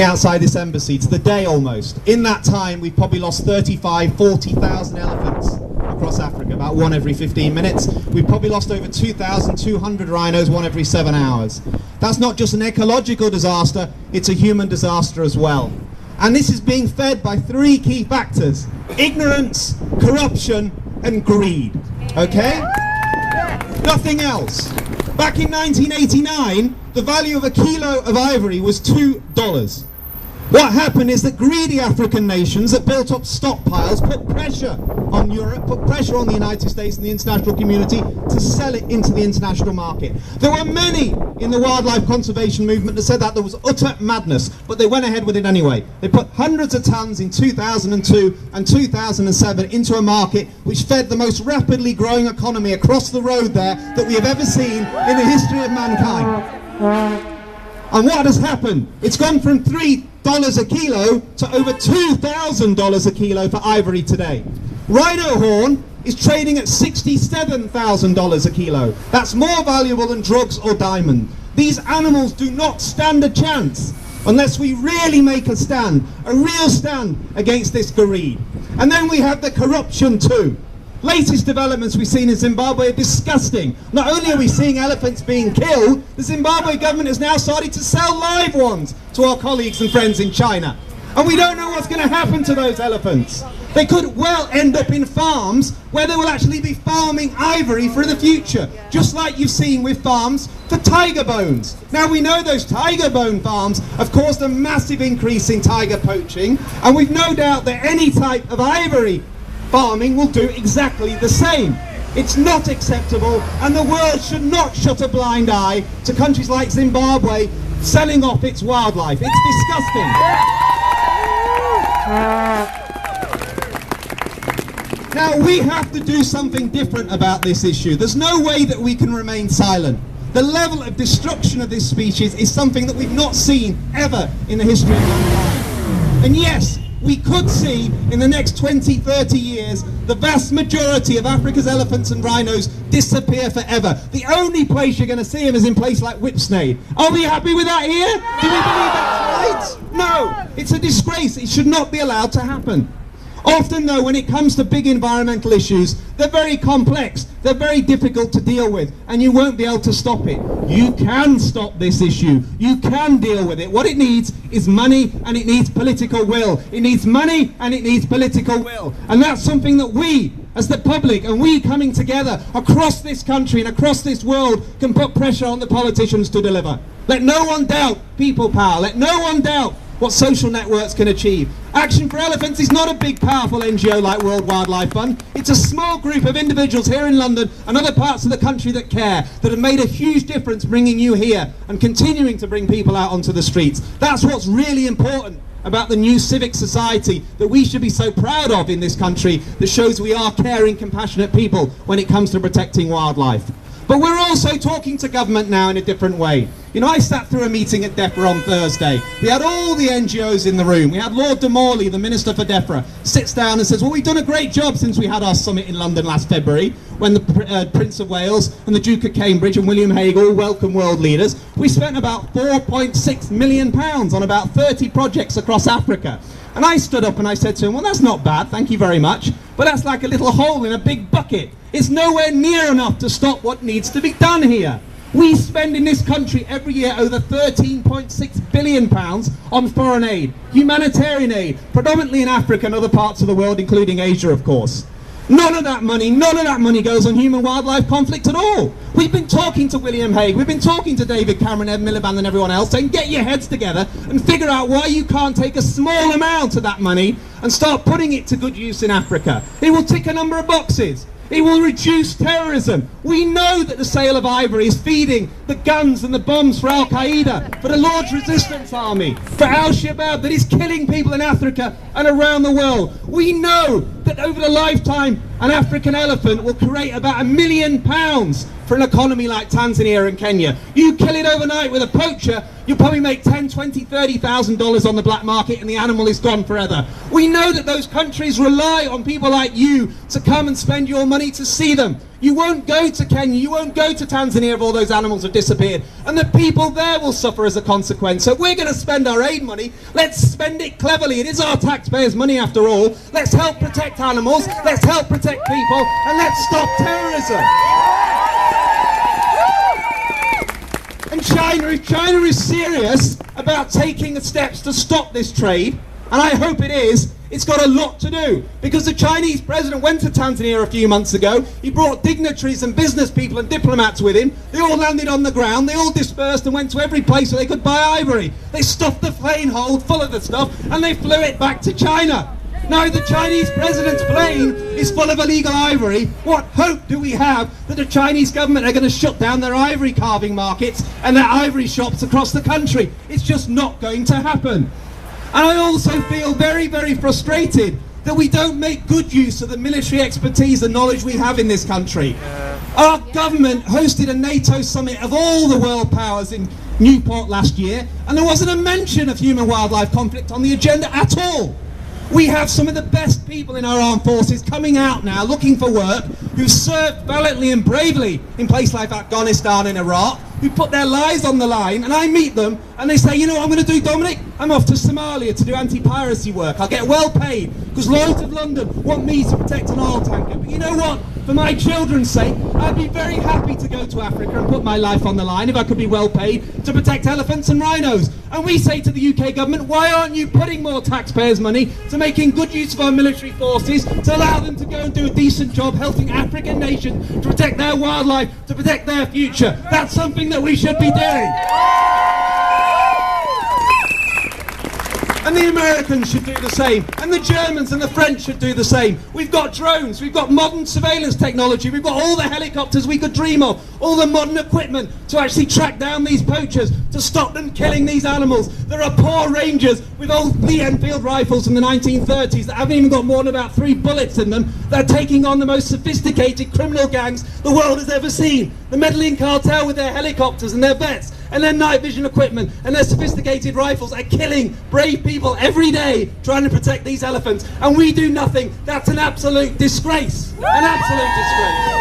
outside this embassy. It's the day almost. In that time, we've probably lost 40,000 elephants across Africa, about one every 15 minutes. We've probably lost over 2,200 rhinos, one every 7 hours. That's not just an ecological disaster, it's a human disaster as well. And this is being fed by three key factors: ignorance, corruption, and greed. Okay? Nothing else. Back in 1989, the value of a kilo of ivory was $2. What happened is that greedy African nations that built up stockpiles put pressure on Europe, put pressure on the United States and the international community to sell it into the international market. There were many in the wildlife conservation movement that said that there was utter madness, but they went ahead with it anyway. They put hundreds of tons in 2002 and 2007 into a market which fed the most rapidly growing economy across the road there that we have ever seen in the history of mankind. And what has happened? It's gone from $3 a kilo to over $2,000 a kilo for ivory today. Rhino horn is trading at $67,000 a kilo. That's more valuable than drugs or diamond. These animals do not stand a chance unless we really make a stand, a real stand against this greed. And then we have the corruption too. Latest developments we've seen in Zimbabwe are disgusting. Not only are we seeing elephants being killed, the Zimbabwe government has now started to sell live ones to our colleagues and friends in China. And we don't know what's going to happen to those elephants. They could well end up in farms where they will actually be farming ivory for the future, just like you've seen with farms for tiger bones. Now we know those tiger bone farms have caused a massive increase in tiger poaching, and we've no doubt that any type of ivory farming will do exactly the same. It's not acceptable, and the world should not shut a blind eye to countries like Zimbabwe selling off its wildlife. It's disgusting. Now we have to do something different about this issue. There's no way that we can remain silent. The level of destruction of this species is something that we've not seen ever in the history of mankind. And yes, we could see in the next 20, 30 years the vast majority of Africa's elephants and rhinos disappear forever. The only place you're going to see them is in places like Whipsnade. Are we happy with that here? Do we believe that's right? No, it's a disgrace. It should not be allowed to happen. Often though, when it comes to big environmental issues, they're very complex, they're very difficult to deal with, and you won't be able to stop it. You can stop this issue, you can deal with it. What it needs is money, and it needs political will. It needs money and it needs political will. And that's something that we, as the public, and we coming together across this country and across this world, can put pressure on the politicians to deliver. Let no one doubt people power, let no one doubt what social networks can achieve. Action for Elephants is not a big, powerful NGO like World Wildlife Fund. It's a small group of individuals here in London and other parts of the country that care, that have made a huge difference bringing you here and continuing to bring people out onto the streets. That's what's really important about the new civic society that we should be so proud of in this country, that shows we are caring, compassionate people when it comes to protecting wildlife. But we're also talking to government now in a different way. You know, I sat through a meeting at DEFRA on Thursday. We had all the NGOs in the room. We had Lord de Morley, the Minister for DEFRA, sits down and says, well, we've done a great job since we had our summit in London last February, when the Prince of Wales and the Duke of Cambridge and William Hague all welcome world leaders. We spent about £4.6 million on about 30 projects across Africa. And I stood up and I said to him, well, that's not bad, thank you very much, but that's like a little hole in a big bucket. It's nowhere near enough to stop what needs to be done here. We spend in this country every year over £13.6 billion on foreign aid, humanitarian aid, predominantly in Africa and other parts of the world, including Asia, of course. None of that money goes on human-wildlife conflict at all. We've been talking to William Hague, we've been talking to David Cameron, Ed Miliband and everyone else, saying get your heads together and figure out why you can't take a small amount of that money and start putting it to good use in Africa. It will tick a number of boxes. It will reduce terrorism. We know that the sale of ivory is feeding the guns and the bombs for Al-Qaeda, for the Lord's Resistance Army, for Al-Shabaab that is killing people in Africa and around the world. We know that over the lifetime an African elephant will create about £1 million for an economy like Tanzania and Kenya. You kill it overnight with a poacher, you'll probably make $10,000, $20,000, $30,000 on the black market and the animal is gone forever. We know that those countries rely on people like you to come and spend your money to see them. You won't go to Kenya, you won't go to Tanzania if all those animals have disappeared. And the people there will suffer as a consequence. So if we're going to spend our aid money, let's spend it cleverly. It is our taxpayers' money after all. Let's help protect animals, let's help protect people, and let's stop terrorism. And China, if China is serious about taking the steps to stop this trade, and I hope it is, it's got a lot to do, because the Chinese president went to Tanzania a few months ago. He brought dignitaries and business people and diplomats with him. They all landed on the ground, they all dispersed and went to every place where they could buy ivory. They stuffed the plane hold full of the stuff and they flew it back to China. Now the Chinese president's plane is full of illegal ivory. What hope do we have that the Chinese government are going to shut down their ivory carving markets and their ivory shops across the country? It's just not going to happen. And I also feel very, very frustrated that we don't make good use of the military expertise and knowledge we have in this country. Our government hosted a NATO summit of all the world powers in Newport last year, and there wasn't a mention of human-wildlife conflict on the agenda at all. We have some of the best people in our armed forces coming out now looking for work, who served valiantly and bravely in places like Afghanistan and Iraq, who put their lives on the line, and I meet them and they say, you know what I'm going to do, Dominic? I'm off to Somalia to do anti-piracy work. I'll get well paid because Lloyd's of London want me to protect an oil tanker. But you know what? For my children's sake, I'd be very happy to go to Africa and put my life on the line if I could be well paid to protect elephants and rhinos. And we say to the UK government, why aren't you putting more taxpayers' money to making good use of our military forces to allow them to go and do a decent job helping African nations to protect their wildlife, to protect their future? That's something that we should be doing. And the Americans should do the same, and the Germans and the French should do the same. We've got drones, we've got modern surveillance technology, we've got all the helicopters we could dream of, all the modern equipment to actually track down these poachers, to stop them killing these animals. There are poor rangers with old Lee Enfield rifles from the 1930s that haven't even got more than about 3 bullets in them. They're taking on the most sophisticated criminal gangs the world has ever seen. The Medellin cartel with their helicopters and their vets and their night vision equipment and their sophisticated rifles are killing brave people every day trying to protect these elephants, and we do nothing. That's an absolute disgrace. An absolute disgrace.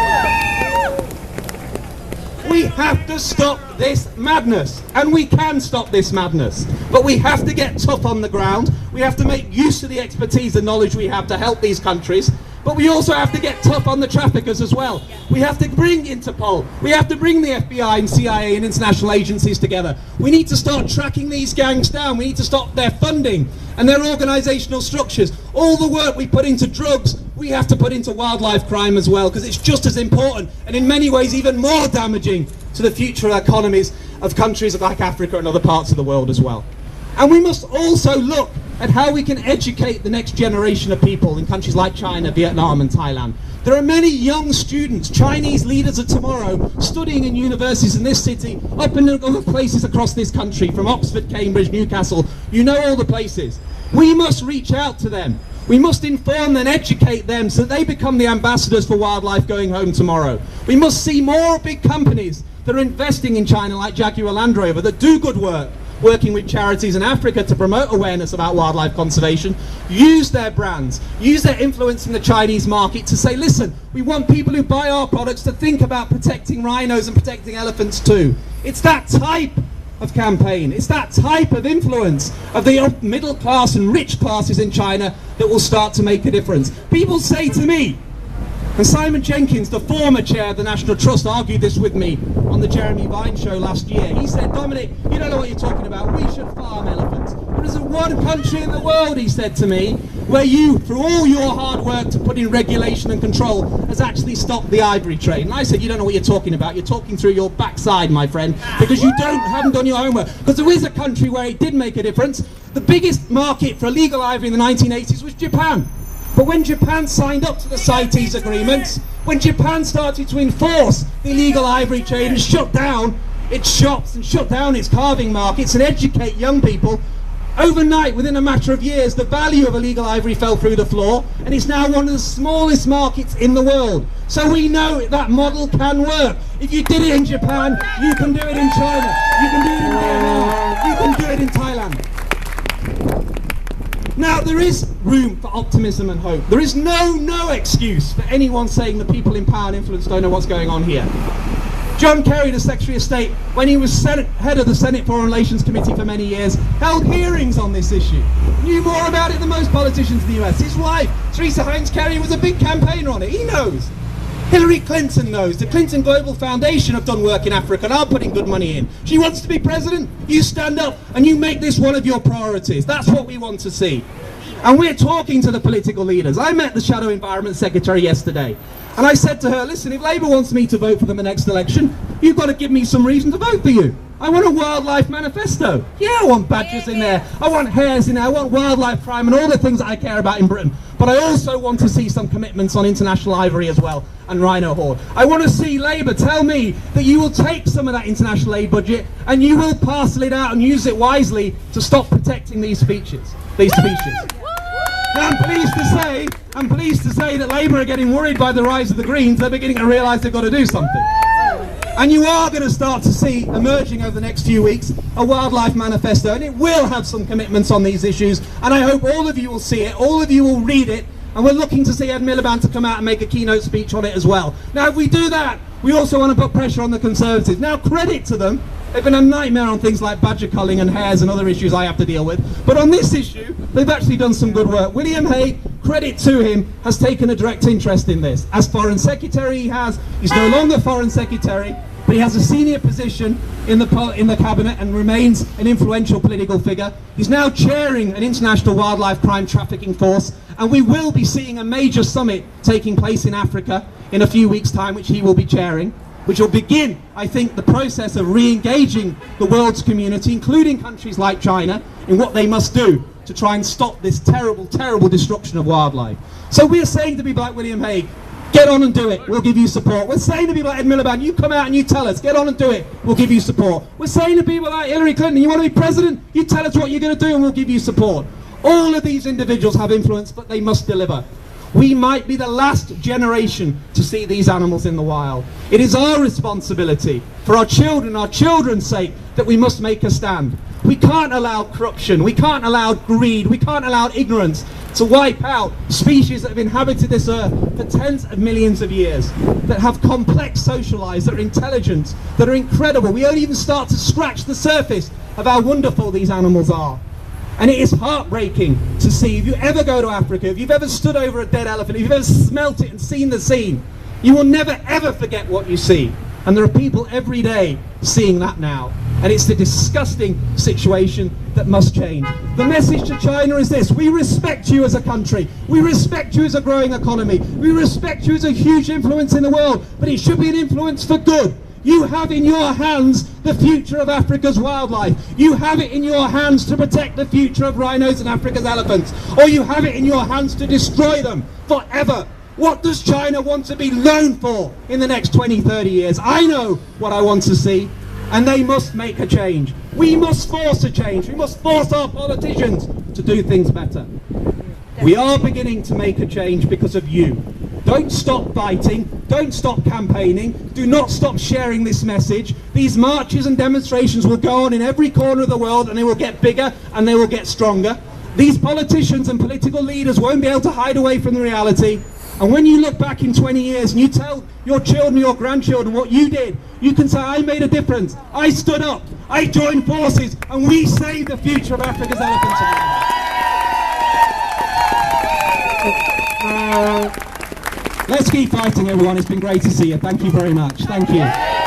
We have to stop this madness, and we can stop this madness, but we have to get tough on the ground. We have to make use of the expertise and knowledge we have to help these countries. But we also have to get tough on the traffickers as well. We have to bring Interpol, we have to bring the FBI and CIA and international agencies together. We need to start tracking these gangs down. We need to stop their funding and their organisational structures. All the work we put into drugs, we have to put into wildlife crime as well, because it's just as important and in many ways even more damaging to the future economies of countries like Africa and other parts of the world as well. And we must also look at how we can educate the next generation of people in countries like China, Vietnam and Thailand. There are many young students, Chinese leaders of tomorrow, studying in universities in this city, up in other places across this country, from Oxford, Cambridge, Newcastle, you know all the places. We must reach out to them. We must inform and educate them so that they become the ambassadors for wildlife going home tomorrow. We must see more big companies that are investing in China, like Jaguar Land Rover, that do good work, working with charities in Africa to promote awareness about wildlife conservation, use their brands, use their influence in the Chinese market to say, listen, we want people who buy our products to think about protecting rhinos and protecting elephants too. It's that type of campaign, it's that type of influence of the middle class and rich classes in China that will start to make a difference. People say to me, and Simon Jenkins, the former chair of the National Trust, argued this with me on the Jeremy Vine show last year. He said, Dominic, you don't know what you're talking about. We should farm elephants. There isn't one country in the world, he said to me, where you, through all your hard work to put in regulation and control, has actually stopped the ivory trade. And I said, you don't know what you're talking about. You're talking through your backside, my friend, because you haven't done your homework. Because there is a country where it did make a difference. The biggest market for illegal ivory in the 1980s was Japan. But when Japan signed up to the CITES agreements, when Japan started to enforce the illegal ivory trade and shut down its shops and shut down its carving markets and educate young people, overnight, within a matter of years, the value of illegal ivory fell through the floor, and it's now one of the smallest markets in the world. So we know that model can work. If you did it in Japan, you can do it in China, you can do it in Vietnam, you can do it in Thailand. Now, there is room for optimism and hope. There is no excuse for anyone saying the people in power and influence don't know what's going on here. John Kerry, the Secretary of State, when he was head of the Senate Foreign Relations Committee for many years, held hearings on this issue. Knew more about it than most politicians in the US. His wife, Teresa Heinz Kerry, was a big campaigner on it. He knows. Hillary Clinton knows. The Clinton Global Foundation have done work in Africa and are putting good money in. She wants to be president. You stand up and you make this one of your priorities. That's what we want to see. And we're talking to the political leaders. I met the Shadow Environment Secretary yesterday. And I said to her, listen, if Labour wants me to vote for them in the next election, you've got to give me some reason to vote for you. I want a wildlife manifesto. Yeah, I want badgers in there. I want hares in there. I want wildlife crime and all the things that I care about in Britain. But I also want to see some commitments on international ivory as well and rhino horn. I want to see Labour tell me that you will take some of that international aid budget and you will parcel it out and use it wisely to stop protecting these species. Now, I'm pleased to say that Labour are getting worried by the rise of the Greens. They're beginning to realise they've got to do something. And you are going to start to see emerging over the next few weeks a wildlife manifesto, and it will have some commitments on these issues, and I hope all of you will see it, all of you will read it, and we're looking to see Ed Miliband to come out and make a keynote speech on it as well. Now, if we do that, we also want to put pressure on the Conservatives. Now, credit to them. They've been a nightmare on things like badger culling and hares and other issues I have to deal with. But on this issue, they've actually done some good work. William Hague, credit to him, has taken a direct interest in this. As Foreign Secretary, he's no longer Foreign Secretary, but he has a senior position in the cabinet and remains an influential political figure. He's now chairing an international wildlife crime trafficking force, and we will be seeing a major summit taking place in Africa in a few weeks' time, which he will be chairing, which will begin, I think, the process of re-engaging the world's community, including countries like China, in what they must do to try and stop this terrible, terrible destruction of wildlife. So we're saying to people like William Hague, get on and do it, we'll give you support. We're saying to people like Ed Miliband, you come out and you tell us, get on and do it, we'll give you support. We're saying to people like Hillary Clinton, you want to be president, you tell us what you're going to do and we'll give you support. All of these individuals have influence, but they must deliver. We might be the last generation to see these animals in the wild. It is our responsibility, for our children's sake, that we must make a stand. We can't allow corruption, we can't allow greed, we can't allow ignorance to wipe out species that have inhabited this earth for tens of millions of years, that have complex social lives, that are intelligent, that are incredible. We don't even start to scratch the surface of how wonderful these animals are. And it is heartbreaking to see. If you ever go to Africa, if you've ever stood over a dead elephant, if you've ever smelt it and seen the scene, you will never ever forget what you see. And there are people every day seeing that now. And it's the disgusting situation that must change. The message to China is this: we respect you as a country, we respect you as a growing economy, we respect you as a huge influence in the world, but it should be an influence for good. You have in your hands the future of Africa's wildlife. You have it in your hands to protect the future of rhinos and Africa's elephants. Or you have it in your hands to destroy them forever. What does China want to be known for in the next 20, 30 years? I know what I want to see, and they must make a change. We must force a change. We must force our politicians to do things better. We are beginning to make a change because of you. Don't stop fighting, don't stop campaigning, do not stop sharing this message. These marches and demonstrations will go on in every corner of the world, and they will get bigger and they will get stronger. These politicians and political leaders won't be able to hide away from the reality. And when you look back in 20 years and you tell your children, your grandchildren what you did, you can say, I made a difference, I stood up, I joined forces, and we saved the future of Africa's elephants. Let's keep fighting, everyone. It's been great to see you. Thank you very much. Thank you.